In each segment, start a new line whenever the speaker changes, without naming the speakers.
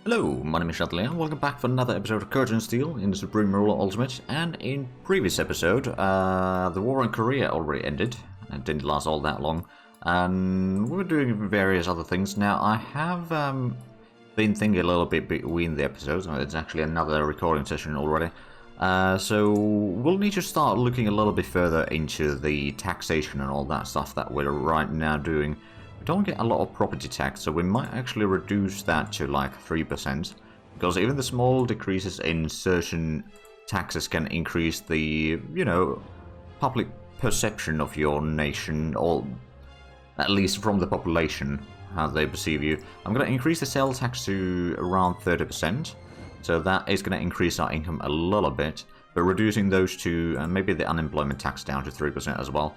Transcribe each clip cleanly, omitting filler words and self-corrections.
Hello, my name is Chatelier, and welcome back for another episode of Curtain Steel in the Supreme Ruler Ultimate. And in previous episode, the war in Korea already ended. It didn't last all that long. And we were doing various other things. Now, I have been thinking a little bit between the episodes. It's actually another recording session already. So we'll need to start looking a little bit further into the taxation and all that stuff that we're right now doing. We don't get a lot of property tax, so we might actually reduce that to like 3%, because even the small decreases in certain taxes can increase the, public perception of your nation, or at least from the population, how they perceive you. I'm going to increase the sales tax to around 30%, so that is going to increase our income a little bit, but reducing those two, and maybe the unemployment tax down to 3% as well.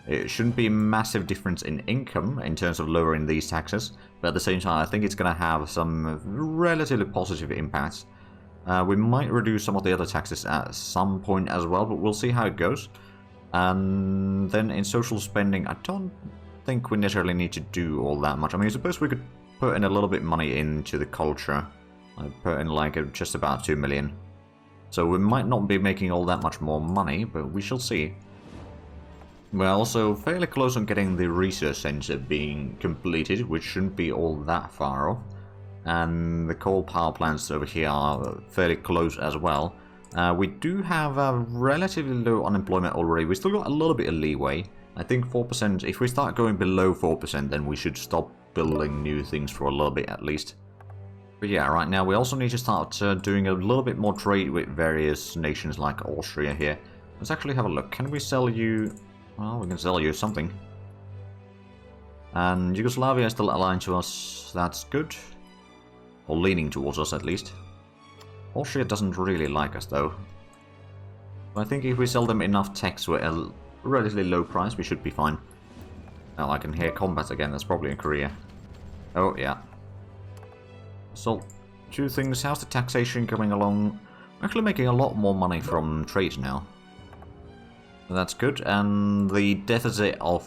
It shouldn't be a massive difference in income in terms of lowering these taxes, but at the same time I think it's going to have some relatively positive impacts. We might reduce some of the other taxes at some point as well, but we'll see how it goes. And then in social spending, I don't think we necessarily need to do all that much. I mean, I suppose we could put in a little bit of money into the culture. I put in like just about 2 million. So we might not be making all that much more money, but we shall see. We're also fairly close on getting the research center being completed, which shouldn't be all that far off. And the coal power plants over here are fairly close as well. We do have a relatively low unemployment already. We still got a little bit of leeway. I think 4%, if we start going below 4%, then we should stop building new things for a little bit at least. But yeah, right now we also need to start doing a little bit more trade with various nations like Austria here. Let's actually have a look. Can we sell you... Well, we can sell you something. And Yugoslavia is still aligned to us. That's good. Or leaning towards us, at least. Austria doesn't really like us, though. But I think if we sell them enough techs at a relatively low price, we should be fine. Now I can hear combat again. That's probably in Korea. Oh, yeah. So, two things. How's the taxation coming along? We're actually making a lot more money from trade now. That's good, and the deficit of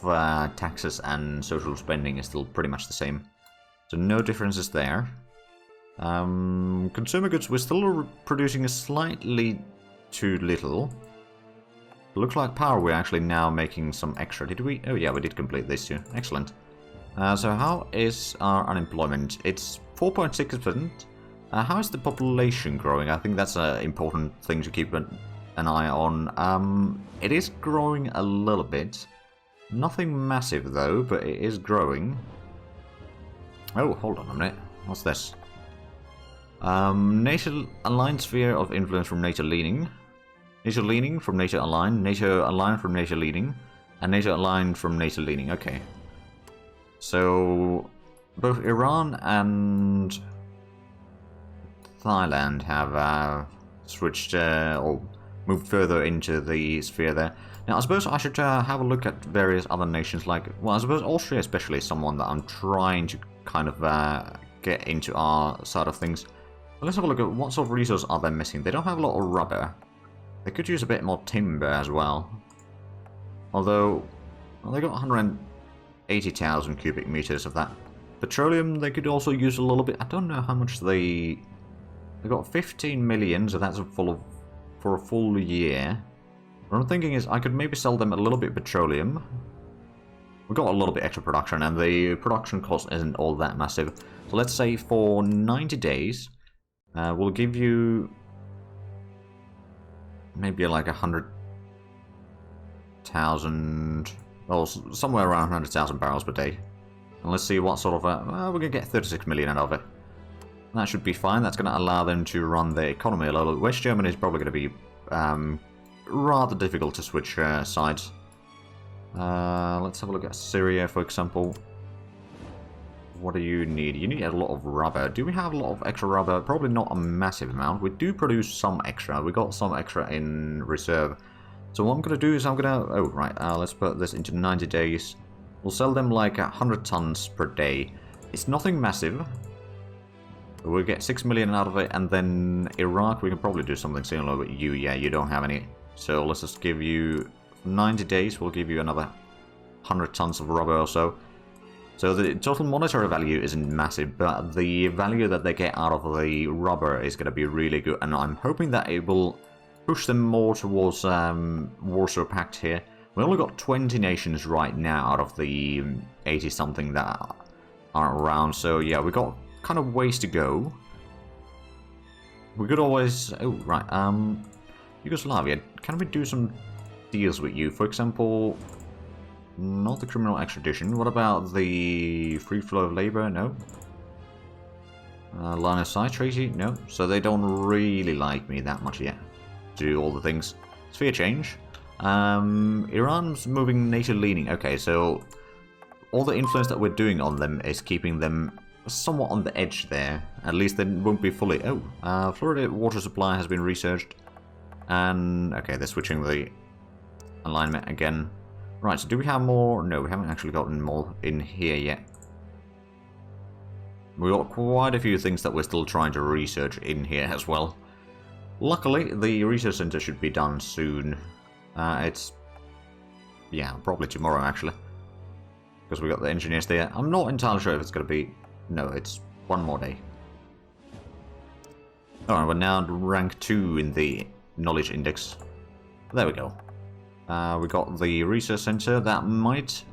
taxes and social spending is still pretty much the same. So no differences there. Consumer goods, we're still producing slightly too little. Looks like power we're actually now making some extra. Did we? Oh yeah, we did complete this too. Excellent. So how is our unemployment? It's 4.6%. How is the population growing? I think that's an important thing to keep an eye on. It is growing a little bit. Nothing massive though, but it is growing. Oh, hold on a minute. What's this? Nature aligned sphere of influence from nature leaning. Nature leaning from nature aligned. Nature aligned from nature leaning. And nature aligned from nature leaning. Okay. So both Iran and Thailand have switched or moved further into the sphere there. Now, I suppose I should have a look at various other nations, like, well, I suppose Austria especially is someone that I'm trying to kind of get into our side of things. But let's have a look at what sort of resources are they missing. They don't have a lot of rubber. They could use a bit more timber as well. Although, well, they got 180,000 cubic meters of that. Petroleum, they could also use a little bit. I don't know how much they got 15 million, so that's for a full year. What I'm thinking is I could maybe sell them a little bit of petroleum. We've got a little bit extra production, and the production cost isn't all that massive. So let's say for 90 days, we'll give you maybe like 100,000, or somewhere around 100,000 barrels per day. And let's see what sort of, we're going to get 36 million out of it. That should be fine. That's going to allow them to run the economy a little. West Germany is probably going to be rather difficult to switch sides. Let's have a look at Syria, for example. What do you need? You need a lot of rubber. Do we have a lot of extra rubber? Probably not a massive amount. We do produce some extra. We got some extra in reserve. So what I'm going to do is I'm going to... Oh, right. Let's put this into 90 days. We'll sell them like 100 tons per day. It's nothing massive. We'll get 6 million out of it, and then Iraq, we can probably do something similar with you. Yeah, you don't have any. So let's just give you 90 days, we'll give you another 100 tons of rubber or so. So the total monetary value isn't massive, but the value that they get out of the rubber is going to be really good, and I'm hoping that it will push them more towards Warsaw Pact here. We only got 20 nations right now out of the 80-something that are around, so yeah, we got kind of ways to go. We could always... Oh, right, Yugoslavia, can we do some deals with you? For example, not the criminal extradition. What about the free flow of labor? No. Line of sight treaty? No. So they don't really like me that much yet to do all the things. Sphere change. Iran's moving NATO leaning. Okay, so all the influence that we're doing on them is keeping them somewhat on the edge there. At least they won't be fully... Oh, Florida water supply has been researched. And, okay, they're switching the alignment again. Right, so do we have more? No, we haven't actually gotten more in here yet. We've got quite a few things that we're still trying to research in here as well. Luckily, the research center should be done soon. It's... yeah, probably tomorrow, actually. Because we got the engineers there. I'm not entirely sure if it's going to be... No, it's one more day. Alright, we're now at rank 2 in the knowledge index. There we go. We got the research center. That might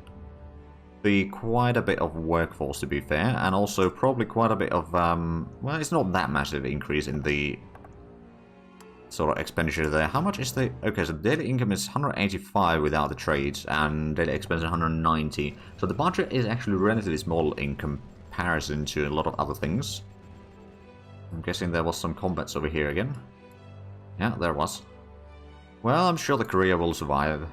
be quite a bit of workforce, to be fair, and also probably quite a bit of well, it's not that massive increase in the sort of expenditure there. How much is the... okay, so daily income is 185 without the trades, and daily expense 190. So the budget is actually relatively small in comparison to a lot of other things. I'm guessing there was some combats over here again. Yeah, there was. Well, I'm sure the Korea will survive.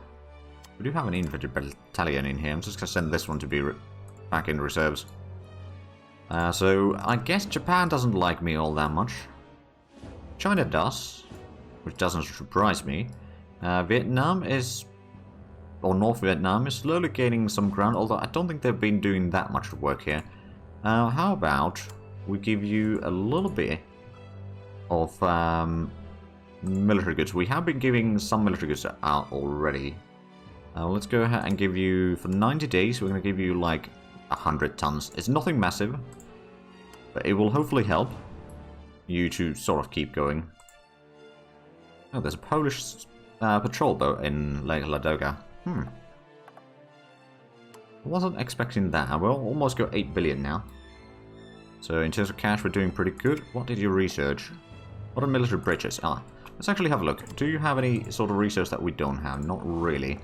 We do have an infantry battalion in here. I'm just going to send this one to be back in reserves. So, I guess Japan doesn't like me all that much. China does, which doesn't surprise me. Vietnam is... or North Vietnam is slowly gaining some ground, although I don't think they've been doing that much work here. How about we give you a little bit of... military goods. We have been giving some military goods out already. Let's go ahead and give you, for 90 days, we're going to give you like 100 tons. It's nothing massive, but it will hopefully help you to sort of keep going. Oh, there's a Polish patrol boat in Lake Ladoga. I wasn't expecting that. We'll almost got 8 billion now. So in terms of cash, we're doing pretty good. What did you research? What are military bridges? Let's actually have a look. Do you have any sort of research that we don't have? Not really.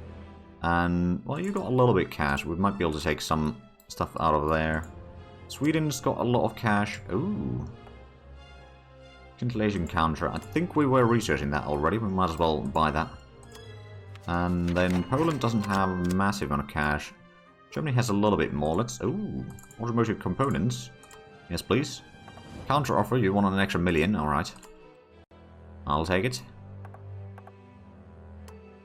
And, well, you got a little bit cash. We might be able to take some stuff out of there. Sweden's got a lot of cash. Ooh. Scintillation counter. I think we were researching that already. We might as well buy that. And then Poland doesn't have a massive amount of cash. Germany has a little bit more. Let's... ooh. Automotive components. Yes, please. Counter offer. You want an extra million. Alright. I'll take it.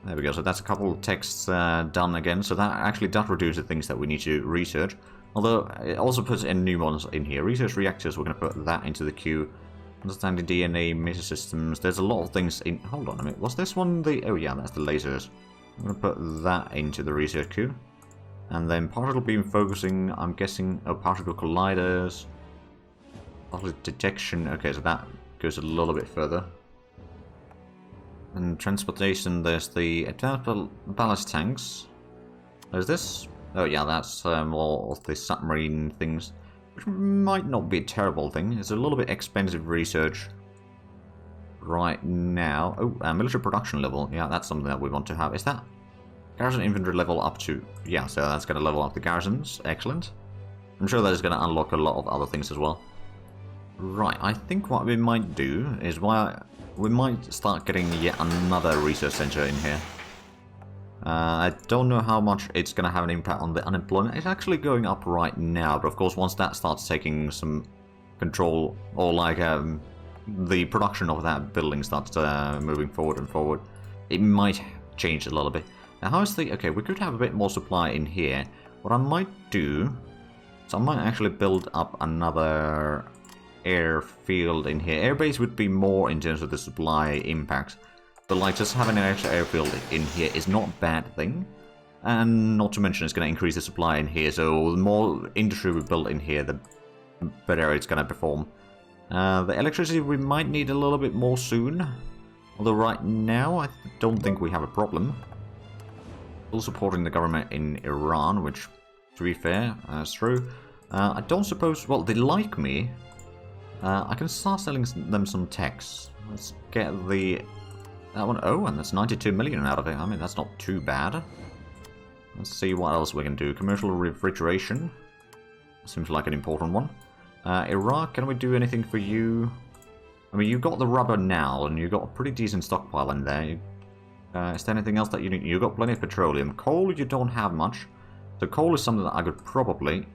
There we go, so that's a couple of texts done again, so that actually does reduce the things that we need to research. Although, it also puts in new ones in here. Research reactors, we're going to put that into the queue. Understanding DNA, meta systems, there's a lot of things in... hold on a minute, was this one the... oh yeah, that's the lasers. I'm going to put that into the research queue. And then particle beam focusing, I'm guessing... oh, particle colliders. Particle detection, okay, so that goes a little bit further. And transportation, there's the advanced ballast tanks. There's this. Oh yeah, that's more of the submarine things, which might not be a terrible thing. It's a little bit expensive research right now. Oh, military production level. Yeah, that's something that we want to have. Is that garrison infantry level up to... yeah, so that's going to level up the garrisons. Excellent. I'm sure that is going to unlock a lot of other things as well. Right, I think what we might do is we might start getting yet another research center in here. I don't know how much it's going to have an impact on the unemployment. It's actually going up right now, but of course once that starts taking some control, or like the production of that building starts moving forward and forward, it might change a little bit. Now how is the... okay, we could have a bit more supply in here. What I might do... so I might actually build up another airfield in here. Airbase would be more in terms of the supply impact, but like just having an extra airfield in here is not a bad thing. And not to mention it's going to increase the supply in here, so the more industry we build in here, the better it's going to perform. The electricity we might need a little bit more soon. Although right now, I don't think we have a problem. Still supporting the government in Iran, which, to be fair, that's true. I don't suppose... Well, they like me. I can start selling them some techs. Let's get the... That one... Oh, and that's 92 million out of it. I mean, that's not too bad. Let's see what else we can do. Commercial refrigeration. Seems like an important one. Iraq, can we do anything for you? I mean, you got the rubber now, and you got a pretty decent stockpile in there. Is there anything else that you need? You got plenty of petroleum. Coal, you don't have much. So coal is something that I could probably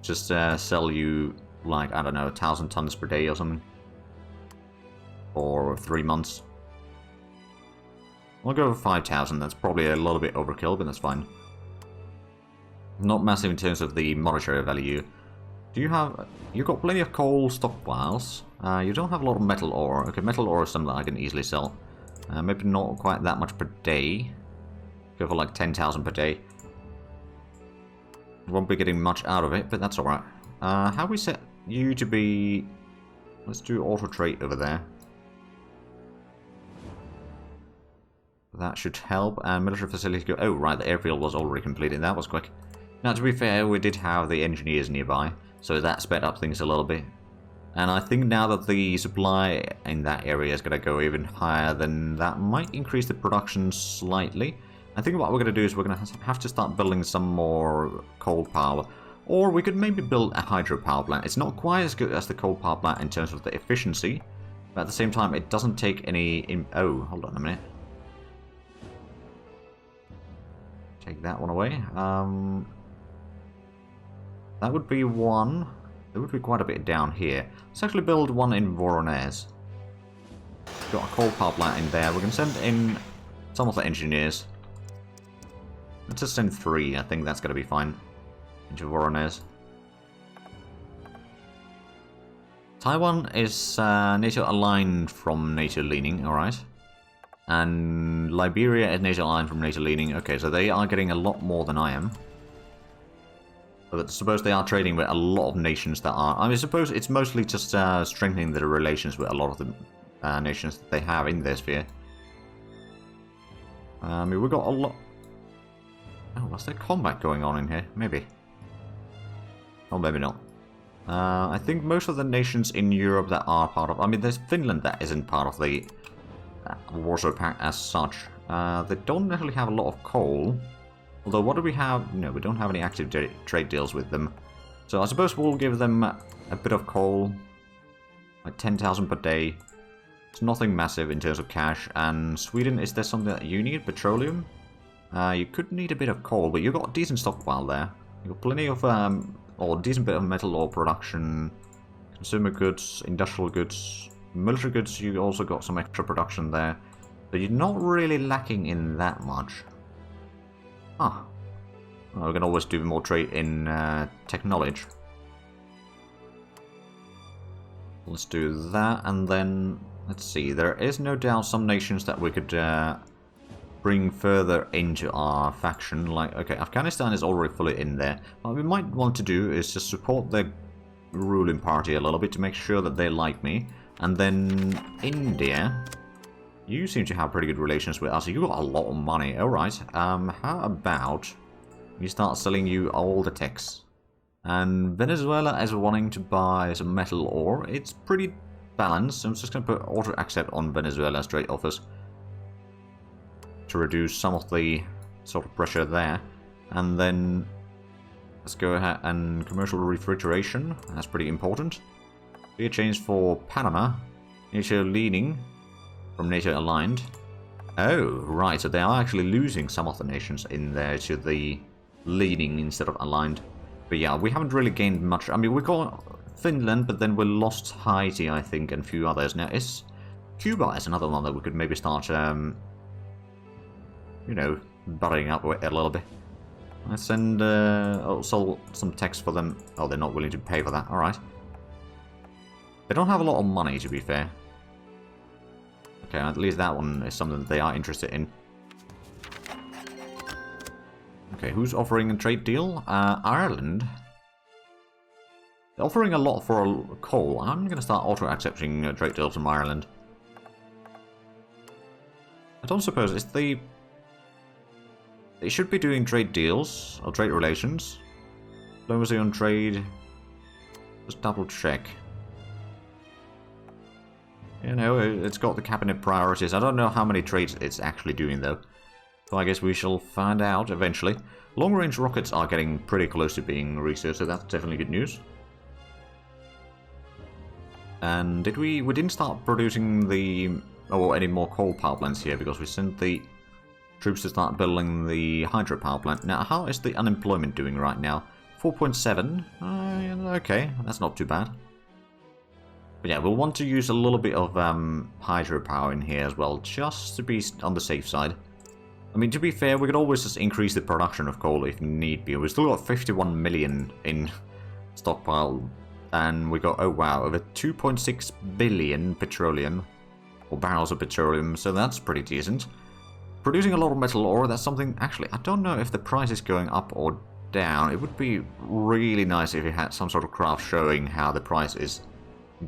just sell you, like, I don't know, 1,000 tons per day or something. For 3 months. I'll go for 5,000. That's probably a little bit overkill, but that's fine. Not massive in terms of the monetary value. Do you have... You got plenty of coal stockpiles. You don't have a lot of metal ore. Okay, metal ore is something that I can easily sell. Maybe not quite that much per day. Go for like 10,000 per day. Won't be getting much out of it, but that's alright. How we set you to be... Let's do auto trade over there. That should help. And military facility go... Oh, right, the airfield was already completed. That was quick. Now, to be fair, we did have the engineers nearby, so that sped up things a little bit. And I think now that the supply in that area is going to go even higher, then that might increase the production slightly. I think what we're going to do is we're going to have to start building some more coal power. Or we could maybe build a hydropower plant. It's not quite as good as the coal power plant in terms of the efficiency, but at the same time, it doesn't take any... Oh, hold on a minute. Take that one away. That would be one. There would be quite a bit down here. Let's actually build one in Voronezh. Got a coal power plant in there. We can send in some of the engineers. Let's just send 3. I think that's going to be fine. Into Voronezh. Taiwan is NATO aligned from NATO leaning. Alright. And Liberia is NATO aligned from NATO leaning. Okay, so they are getting a lot more than I am. But I suppose they are trading with a lot of nations that are... I mean, I suppose it's mostly just strengthening their relations with a lot of the nations that they have in their sphere. I mean, we've got a lot... Oh, was there combat going on in here? Maybe. Or maybe not. I think most of the nations in Europe that are part of... I mean, there's Finland that isn't part of the Warsaw Pact as such. They don't necessarily have a lot of coal. Although, what do we have? No, we don't have any active trade deals with them. So I suppose we'll give them a bit of coal. Like 10,000 per day. It's nothing massive in terms of cash. And Sweden, is there something that you need? Petroleum? You could need a bit of coal, but you've got a decent stockpile there. You've got plenty of, or a decent bit of metal ore production. Consumer goods, industrial goods, military goods, you also got some extra production there. But you're not really lacking in that much. Ah, well, we can always do more trade in technology. Let's do that, and then let's see. There is no doubt some nations that we could bring further into our faction. Like, okay, Afghanistan is already fully in there. What we might want to do is just support the ruling party a little bit to make sure that they like me, and then India. You seem to have pretty good relations with us. You got a lot of money. Alright. How about we start selling you all the techs? And Venezuela is wanting to buy some metal ore. It's pretty balanced. I'm just going to put auto accept on Venezuela straight offers to reduce some of the sort of pressure there. And then let's go ahead and commercial refrigeration. That's pretty important. Be a change for Panama. NATO leaning. From NATO aligned. Oh, right, so they are actually losing some of the nations in there to the leaning instead of aligned. But yeah, we haven't really gained much. I mean, we got Finland, but then we lost Haiti, I think, and a few others. Now, Cuba is another one that we could maybe start, you know, buttering up with a little bit. Let's send also some text for them. Oh, they're not willing to pay for that. Alright. They don't have a lot of money, to be fair. Okay, at least that one is something that they are interested in. Okay, who's offering a trade deal? Ireland. They're offering a lot for coal. I'm going to start auto-accepting trade deals from Ireland. I don't suppose it's the... They should be doing trade deals, or trade relations. Diplomacy on trade. Just double check. You know, it's got the cabinet priorities. I don't know how many trades it's actually doing though. So I guess we shall find out eventually. Long-range rockets are getting pretty close to being researched, so that's definitely good news. And did we didn't start producing the any more coal power plants here because we sent the troops to start building the hydro power plant. Now, how is the unemployment doing right now? 4.7. Okay, that's not too bad. But yeah, we'll want to use a little bit of hydropower in here as well, just to be on the safe side. I mean, to be fair, we could always just increase the production of coal if need be. We've still got 51 million in stockpile, and we got, oh wow, over 2.6 billion petroleum, or barrels of petroleum, so that's pretty decent. Producing a lot of metal ore, that's something, actually, I don't know if the price is going up or down. It would be really nice if you had some sort of graph showing how the price is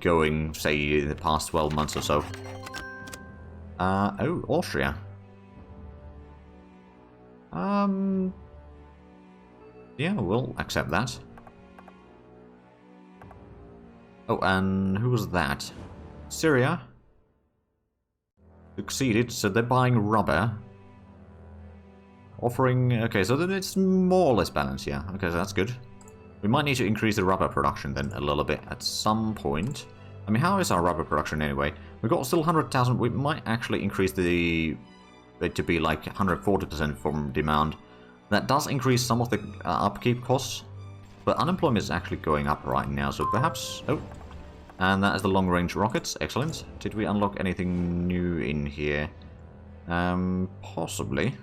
going, say, in the past 12 months or so. Oh, Austria. Yeah, we'll accept that. Oh, and who was that? Syria. Succeeded, so they're buying rubber. Offering... Okay, so then it's more or less balanced, yeah. Okay, so that's good. We might need to increase the rubber production then a little bit at some point. I mean, how is our rubber production anyway? We've got still 100,000. We might actually increase it to be like 140% from demand. That does increase some of the upkeep costs. But unemployment is actually going up right now, so perhaps... Oh, and that is the long-range rockets. Excellent. Did we unlock anything new in here? Possibly.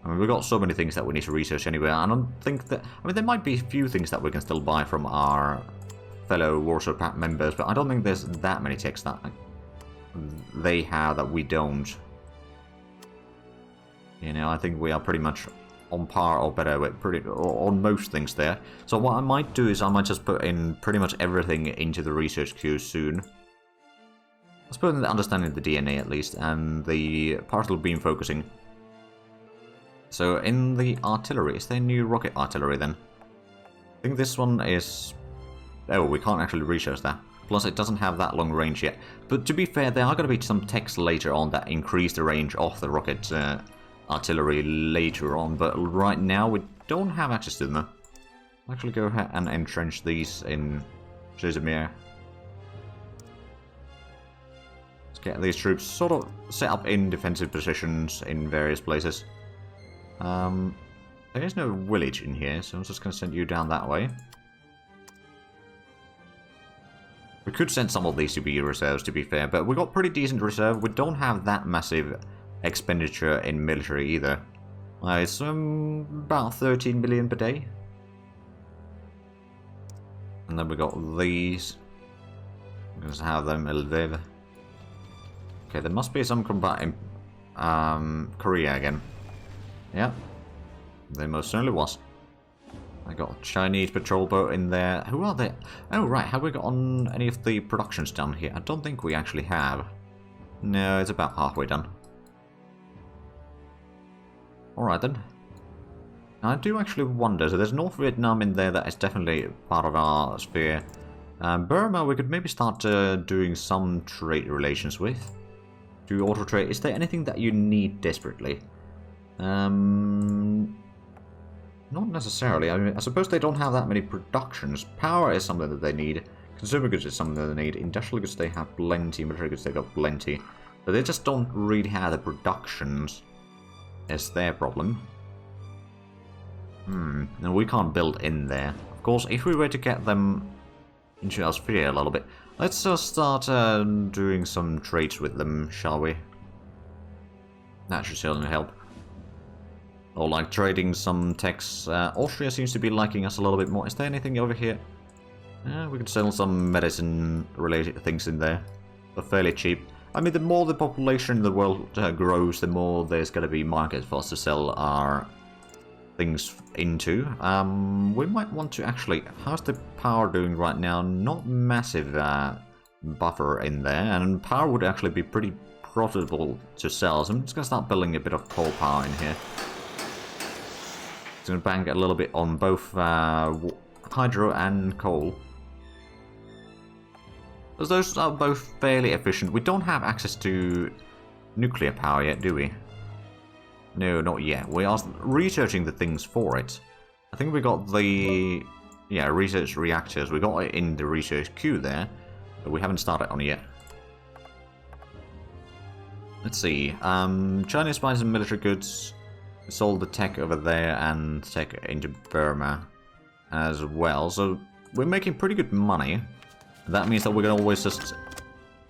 I mean, we've got so many things that we need to research anyway. I don't think that... I mean, there might be a few things that we can still buy from our fellow Warsaw Pact members, but I don't think there's that many techs that they have that we don't. You know, I think we are pretty much on par or better with on most things there. So what I might do is I might just put in pretty much everything into the research queue soon. Let's put in the understanding of the DNA at least, and the particle beam focusing. So in the artillery, is there new rocket artillery then? I think this one is... Oh, we can't actually research that. Plus it doesn't have that long range yet. But to be fair, there are going to be some techs later on that increase the range of the rocket artillery later on, but right now we don't have access to them. I'll actually go ahead and entrench these in Jizimir. Let's get these troops sort of set up in defensive positions in various places. There is no village in here, so I'm just going to send you down that way. We could send some of these to be reserves, to be fair, but we got pretty decent reserve. We don't have that massive expenditure in military either. It's about 13 million per day. And then we got these. Let's have them in Lviv. Okay, there must be some combat in Korea again. Yeah, there most certainly was. I got a Chinese patrol boat in there. Who are they? Oh, right. Have we got on any of the productions down here? I don't think we actually have. No, it's about halfway done. Alright then. I do actually wonder. So there's North Vietnam in there that is definitely part of our sphere. Burma, we could maybe start doing some trade relations with. Do auto trade. Is there anything that you need desperately? Not necessarily. I mean, I suppose they don't have that many productions. Power is something that they need. Consumer goods is something that they need. Industrial goods they have plenty. Military goods they got plenty. But they just don't really have the productions. It's their problem. And we can't build in there. Of course, if we were to get them into our sphere a little bit, let's just start doing some trades with them, shall we? That should certainly help. Or like trading some techs. Austria seems to be liking us a little bit more. Is there anything over here? We could sell some medicine related things in there. They're fairly cheap. I mean, the more the population in the world grows, the more there's going to be markets for us to sell our things into. We might want to actually... How's the power doing right now? Not massive buffer in there, and power would actually be pretty profitable to sell. So I'm just going to start building a bit of coal power in here. Just going to bank a little bit on both hydro and coal. Because those are both fairly efficient. We don't have access to nuclear power yet, do we? No, not yet. We are researching the things for it. I think we got the... Yeah, research reactors. We got it in the research queue there. But we haven't started on it yet. Let's see. Chinese buys some military goods. We sold the tech over there and tech into Burma as well. So we're making pretty good money. That means that we're going to always just...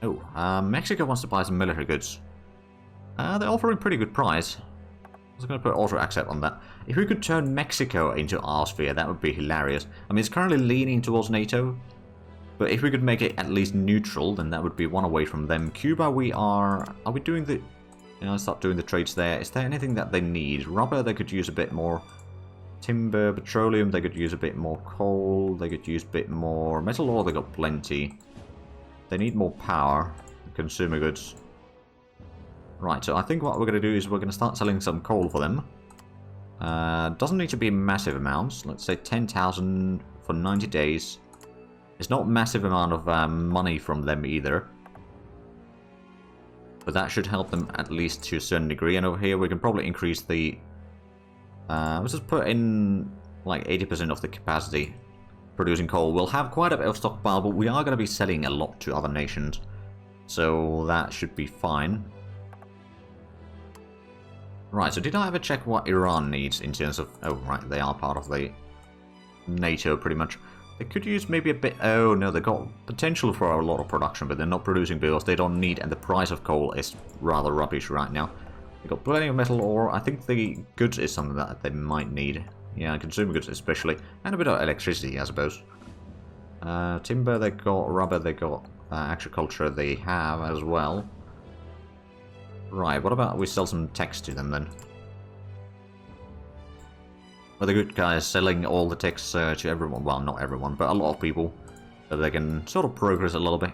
Oh, Mexico wants to buy some military goods. They're offering pretty good price. I was going to put auto accept on that. If we could turn Mexico into our sphere, that would be hilarious. I mean, it's currently leaning towards NATO. But if we could make it at least neutral, then that would be one away from them. Cuba, we are... Are we doing the... You know, start doing the trades there. Is there anything that they need? Rubber, they could use a bit more. Timber, petroleum, they could use a bit more coal, they could use a bit more metal ore, they got plenty. They need more power, consumer goods. Right, so I think what we're going to do is we're going to start selling some coal for them. Doesn't need to be massive amounts, let's say 10,000 for 90 days. It's not a massive amount of money from them either. But that should help them at least to a certain degree, and over here we can probably increase the... let's just put in like 80% of the capacity producing coal. We'll have quite a bit of stockpile, but we are going to be selling a lot to other nations. So that should be fine. Right, so did I ever check what Iran needs in terms of... Oh, right, they are part of the NATO pretty much. They could use maybe a bit... Oh, no, they've got potential for a lot of production, but they're not producing because they don't need... And the price of coal is rather rubbish right now. They've got plenty of metal ore. I think the goods is something that they might need. Yeah, consumer goods especially. And a bit of electricity, I suppose. Timber they got, rubber they got, agriculture they have as well. Right, what about we sell some text to them then? Well, the good guys selling all the text to everyone. Well, not everyone, but a lot of people. So they can sort of progress a little bit.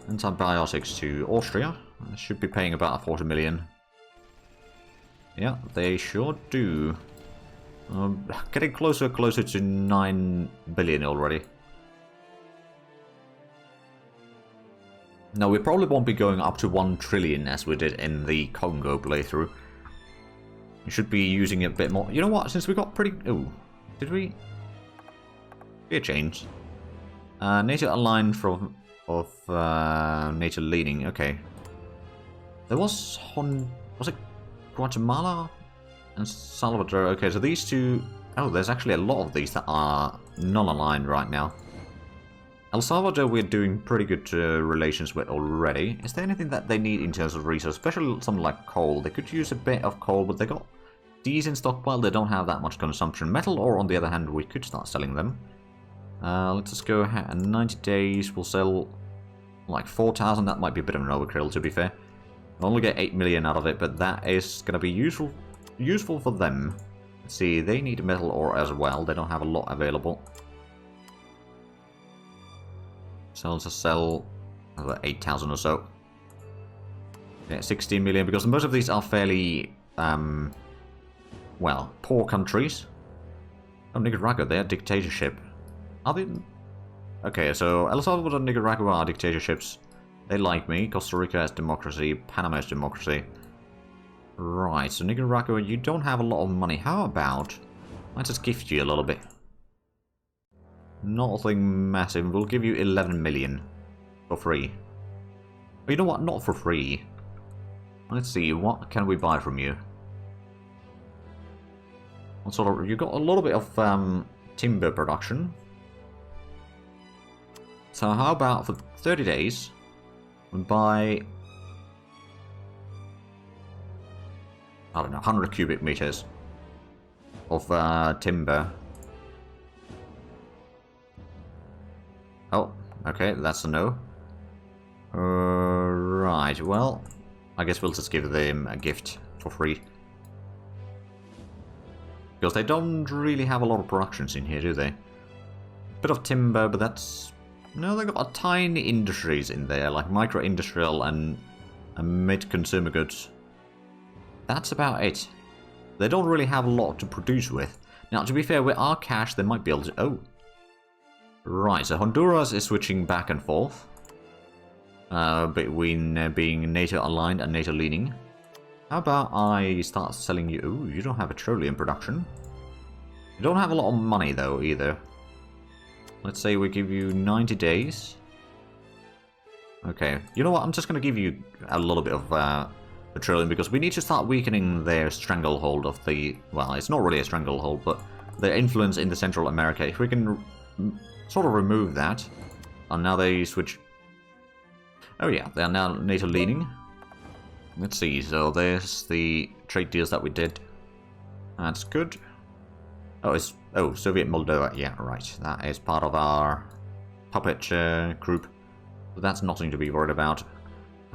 Antibiotics to Austria. Should be paying about 40 million. Yeah, they sure do. Getting closer and closer to 9 billion already. No, we probably won't be going up to 1 trillion as we did in the Congo playthrough. We should be using it a bit more. You know what? Since we got pretty... Oh, did we? Be a change. NATO aligned from of NATO leading. Okay. There was was it Guatemala and Salvador? Okay, so these two... Oh, there's actually a lot of these that are non-aligned right now. El Salvador we're doing pretty good relations with already. Is there anything that they need in terms of resources? Especially something like coal. They could use a bit of coal, but they got decent stockpile. They don't have that much consumption. Metal ore, on the other hand, we could start selling them. Let's just go ahead. In 90 days, we'll sell like 4,000. That might be a bit of an overkill, to be fair. We'll only get 8 million out of it, but that is going to be useful for them. Let's see, they need metal ore as well. They don't have a lot available. So let's just sell 8,000 or so. Yeah, 16 million, because most of these are fairly, well, poor countries. Oh, Nicaragua, they are dictatorship. Are they? Okay, so El Salvador and Nicaragua are dictatorships. They like me. Costa Rica has democracy. Panama has democracy. Right, so Nicaragua, you don't have a lot of money. How about... Let's just gift you a little bit. Nothing massive. We'll give you 11 million. For free. But you know what? Not for free. Let's see. What can we buy from you? What sort of... You got a little bit of timber production. So how about for 30 days... We buy... I don't know, 100 cubic meters of timber. Oh, okay, that's a no. Right, well, I guess we'll just give them a gift for free. Because they don't really have a lot of productions in here, do they? Bit of timber, but that's... No, they've got tiny industries in there, like micro-industrial and mid-consumer goods. That's about it. They don't really have a lot to produce with. Now, to be fair, with our cash, they might be able to... Oh. Right, so Honduras is switching back and forth. Between being NATO-aligned and NATO-leaning. How about I start selling you... Ooh, you don't have petroleum production. You don't have a lot of money, though, either. Let's say we give you 90 days. Okay, you know what? I'm just going to give you a little bit of petroleum because we need to start weakening their stranglehold of the... Well, it's not really a stranglehold, but their influence in the Central America. If we can sort of remove that. And now they switch... Oh yeah, they are now NATO-leaning. Let's see, so there's the trade deals that we did. That's good. Oh, it's... Oh, Soviet Moldova. Yeah, right. That is part of our puppet group. So that's nothing to be worried about.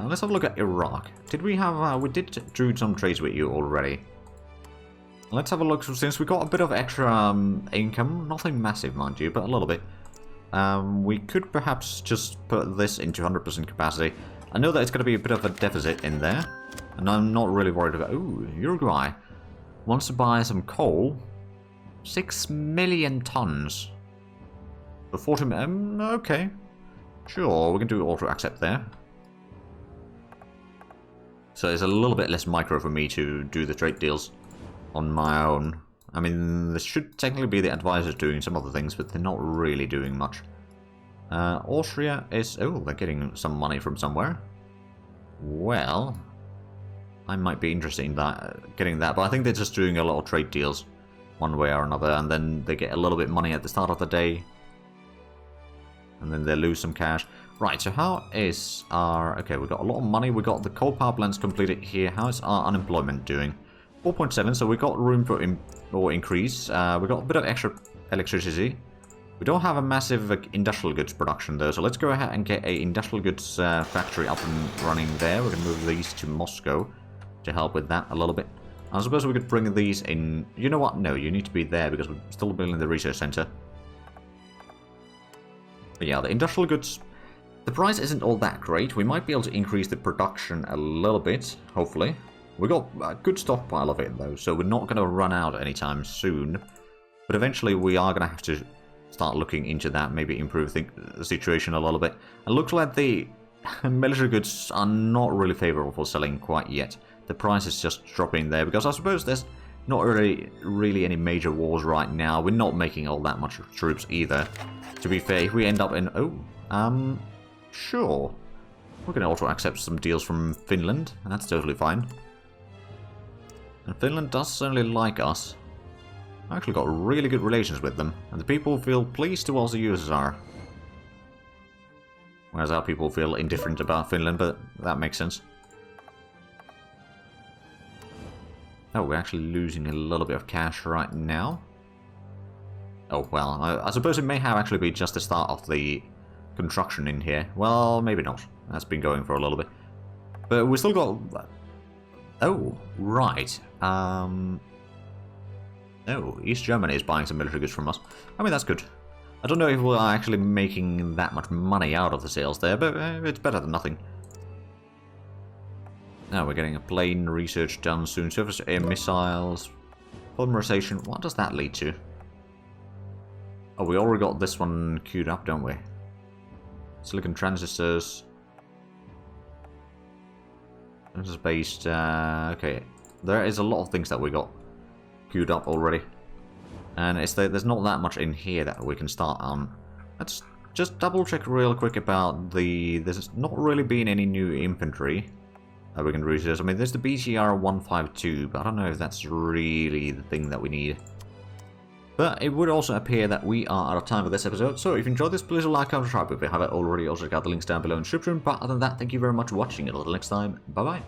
Let's have a look at Iraq. Did we have... we did do some trades with you already. Let's have a look, since we got a bit of extra income. Nothing massive, mind you, but a little bit. We could perhaps just put this into 100% capacity. I know that it's going to be a bit of a deficit in there. And I'm not really worried about... Ooh, Uruguay wants to buy some coal. 6 million tons. For 40 million... okay. Sure, we can do auto accept there. So it's a little bit less micro for me to do the trade deals on my own. I mean, this should technically be the advisors doing some other things, but they're not really doing much. Austria is... Oh, they're getting some money from somewhere. Well, I might be interested in that, getting that, but I think they're just doing a lot of trade deals one way or another, and then they get a little bit of money at the start of the day. And then they lose some cash. Right, so how is our... Okay, we got a lot of money. We got the coal power plants completed here. How is our unemployment doing? 4.7, so we got room for increase. We got a bit of extra electricity. We don't have a massive industrial goods production though, so let's go ahead and get a industrial goods factory up and running there. We can move these to Moscow to help with that a little bit. I suppose we could bring these in... You know what? No, you need to be there because we're still building the research center. But yeah, the industrial goods... The price isn't all that great. We might be able to increase the production a little bit, hopefully. We got a good stockpile of it though, so we're not going to run out anytime soon. But eventually we are going to have to start looking into that, maybe improve the situation a little bit. It looks like the military goods are not really favorable for selling quite yet. The price is just dropping there, because I suppose there's not really any major wars right now. We're not making all that much troops either. To be fair, if we end up in... Oh, sure. We're going to also accept some deals from Finland. That's totally fine. And Finland does certainly like us. I actually got really good relations with them, and the people feel pleased towards the USSR. Whereas our people feel indifferent about Finland, but that makes sense. Oh, we're actually losing a little bit of cash right now. Oh, well, I suppose it may have actually been just the start of the construction in here. Well, maybe not. That's been going for a little bit. But we still got... Oh, right. Oh, East Germany is buying some military goods from us. I mean, that's good. I don't know if we're actually making that much money out of the sales there, but it's better than nothing. Now we're getting a plane research done soon. Surface air missiles. Polymerization. What does that lead to? Oh, we already got this one queued up, don't we? Silicon transistors. This is based... okay. There is a lot of things that we got queued up already. And it's there's not that much in here that we can start on. Let's just double check real quick about the... There's not really been any new infantry that we can research. I mean, there's the BTR 152, but I don't know if that's really the thing that we need. But it would also appear that we are out of time for this episode, so if you enjoyed this, please like, comment, subscribe if you haven't already. Also check out the links down below in the description. But other than that, thank you very much for watching, and until next time, bye bye.